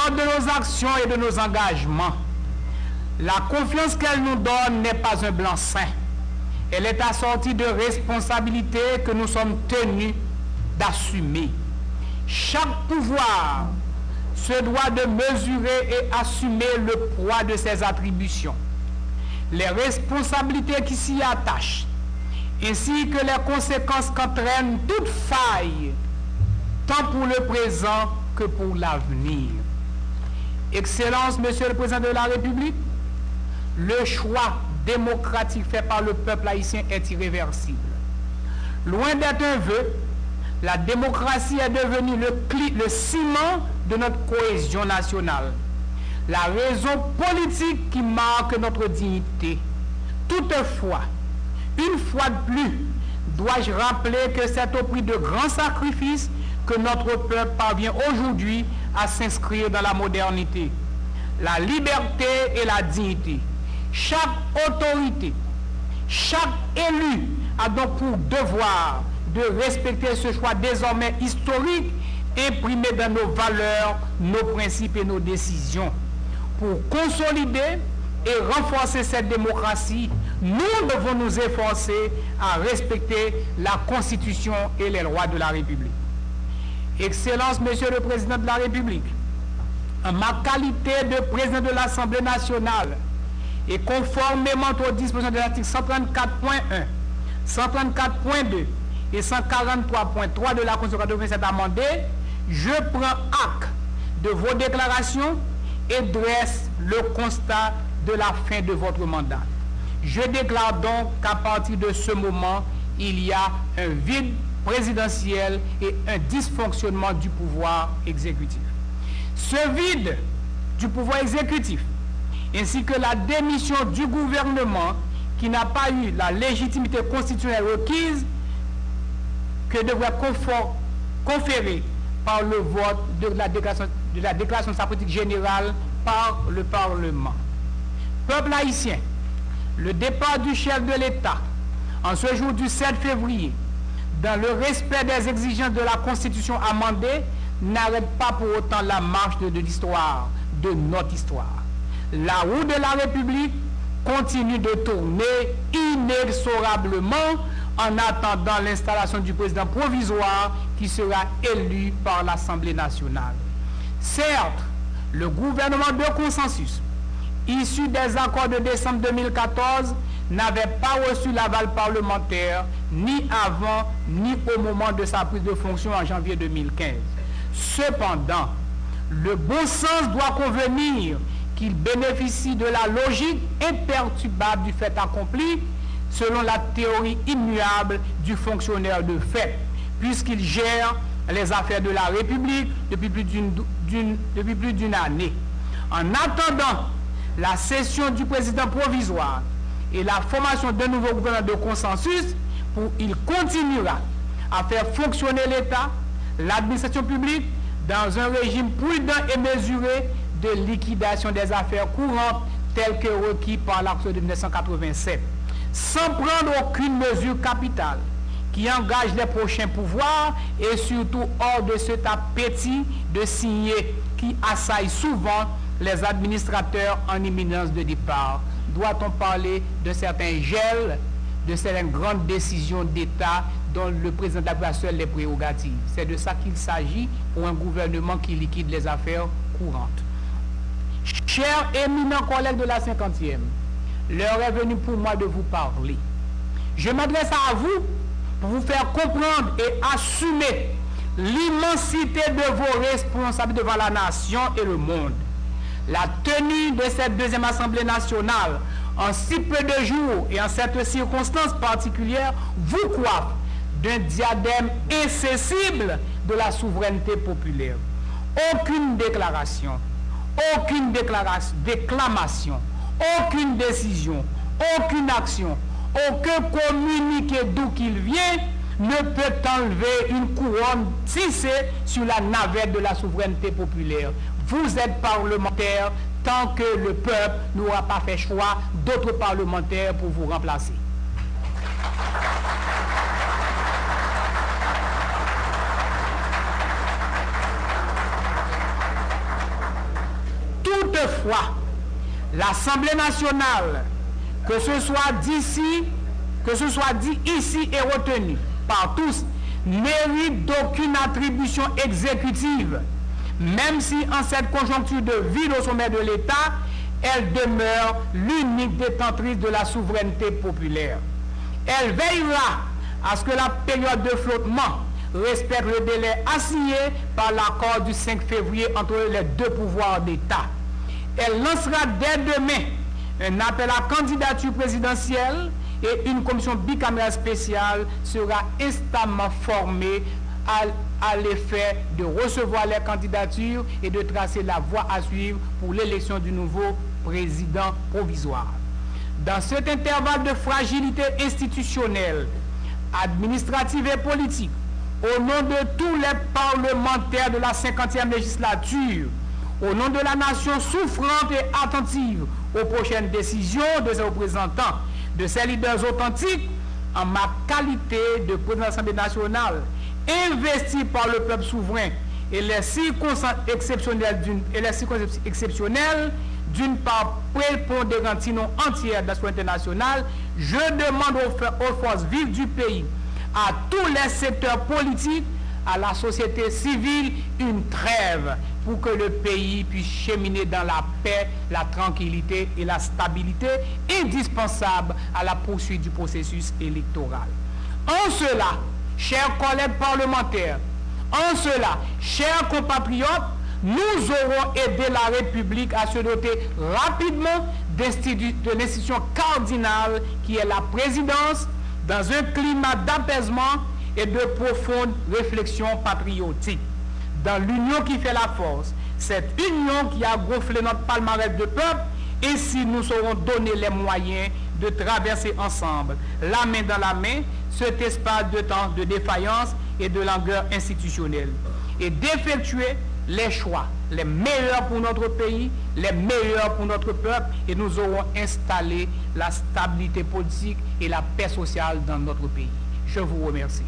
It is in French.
lors de nos actions et de nos engagements, la confiance qu'elle nous donne n'est pas un blanc-seing. Elle est assortie de responsabilités que nous sommes tenus d'assumer. Chaque pouvoir se doit de mesurer et assumer le poids de ses attributions, les responsabilités qui s'y attachent, ainsi que les conséquences qu'entraîne toute faille, tant pour le présent que pour l'avenir. Excellence, Monsieur le Président de la République, le choix démocratique fait par le peuple haïtien est irréversible. Loin d'être un vœu, la démocratie est devenue le ciment de notre cohésion nationale, la raison politique qui marque notre dignité. Toutefois, une fois de plus, dois-je rappeler que c'est au prix de grands sacrifices que notre peuple parvient aujourd'hui à s'inscrire dans la modernité, la liberté et la dignité. Chaque autorité, chaque élu a donc pour devoir de respecter ce choix désormais historique imprimé dans nos valeurs, nos principes et nos décisions. Pour consolider et renforcer cette démocratie, nous devons nous efforcer à respecter la Constitution et les lois de la République. Excellence, Monsieur le Président de la République, en ma qualité de président de l'Assemblée nationale et conformément aux dispositions de l'article 134.1, 134.2 et 143.3 de la Constitution 87 amendée, je prends acte de vos déclarations et dresse le constat de la fin de votre mandat. Je déclare donc qu'à partir de ce moment, il y a un vide présidentiel et un dysfonctionnement du pouvoir exécutif. Ce vide du pouvoir exécutif, ainsi que la démission du gouvernement qui n'a pas eu la légitimité constitutionnelle requise, que devrait conférer par le vote de la déclaration de sa politique générale par le Parlement. Peuple haïtien, le départ du chef de l'État en ce jour du 7 février, dans le respect des exigences de la Constitution amendée, n'arrête pas pour autant la marche de l'histoire, de notre histoire. La roue de la République continue de tourner inexorablement en attendant l'installation du président provisoire qui sera élu par l'Assemblée nationale. Certes, le gouvernement de consensus, issu des accords de décembre 2014, n'avait pas reçu l'aval parlementaire ni avant ni au moment de sa prise de fonction en janvier 2015. Cependant, le bon sens doit convenir qu'il bénéficie de la logique imperturbable du fait accompli selon la théorie immuable du fonctionnaire de fait, puisqu'il gère les affaires de la République depuis plus d'une année. En attendant la cession du président provisoire et la formation d'un nouveau gouvernement de consensus, il continuera à faire fonctionner l'État, l'administration publique, dans un régime prudent et mesuré de liquidation des affaires courantes telles que requis par l'acte de 1987, sans prendre aucune mesure capitale qui engage les prochains pouvoirs et surtout hors de cet appétit de signer qui assaille souvent les administrateurs en imminence de départ. Doit-on parler de certains gels, de certaines grandes décisions d'État dont le président de la République a seul les prérogatives? C'est de ça qu'il s'agit pour un gouvernement qui liquide les affaires courantes. Chers éminents collègues de la 50e, l'heure est venue pour moi de vous parler. Je m'adresse à vous pour vous faire comprendre et assumer l'immensité de vos responsabilités devant la nation et le monde. La tenue de cette deuxième Assemblée nationale en si peu de jours et en cette circonstance particulière vous coiffe d'un diadème incessible de la souveraineté populaire. Aucune déclaration, aucune déclamation, aucune décision, aucune action, aucun communiqué d'où qu'il vient ne peut enlever une couronne tissée sur la navette de la souveraineté populaire. Vous êtes parlementaire tant que le peuple n'aura pas fait choix d'autres parlementaires pour vous remplacer. Toutefois, l'Assemblée nationale, que ce soit dit ici et retenu par tous, mérite d'aucune attribution exécutive, même si en cette conjoncture de vide au sommet de l'État, elle demeure l'unique détentrice de la souveraineté populaire. Elle veillera à ce que la période de flottement respecte le délai assigné par l'accord du 5 février entre les deux pouvoirs d'État. Elle lancera dès demain un appel à candidature présidentielle et une commission bicamérale spéciale sera instamment formée à l'effet de recevoir les candidatures et de tracer la voie à suivre pour l'élection du nouveau président provisoire. Dans cet intervalle de fragilité institutionnelle, administrative et politique, au nom de tous les parlementaires de la 50e législature, au nom de la nation souffrante et attentive aux prochaines décisions de ses représentants, de ses leaders authentiques, en ma qualité de président de l'Assemblée nationale, investi par le peuple souverain et les circonstances exceptionnelles d'une part prépondérante sinon entière de la société internationale, je demande aux forces vives du pays, à tous les secteurs politiques, à la société civile, une trêve pour que le pays puisse cheminer dans la paix, la tranquillité et la stabilité indispensables à la poursuite du processus électoral. En cela, chers collègues parlementaires, en cela, chers compatriotes, nous aurons aidé la République à se doter rapidement de l'institution cardinale qui est la présidence, dans un climat d'apaisement et de profonde réflexion patriotique. Dans l'union qui fait la force, cette union qui a gonflé notre palmarès de peuple, et si nous saurons donner les moyens de traverser ensemble, la main dans la main, cet espace de temps de défaillance et de langueur institutionnelle, et d'effectuer les choix, les meilleurs pour notre pays, les meilleurs pour notre peuple, et nous aurons installé la stabilité politique et la paix sociale dans notre pays. Je vous remercie.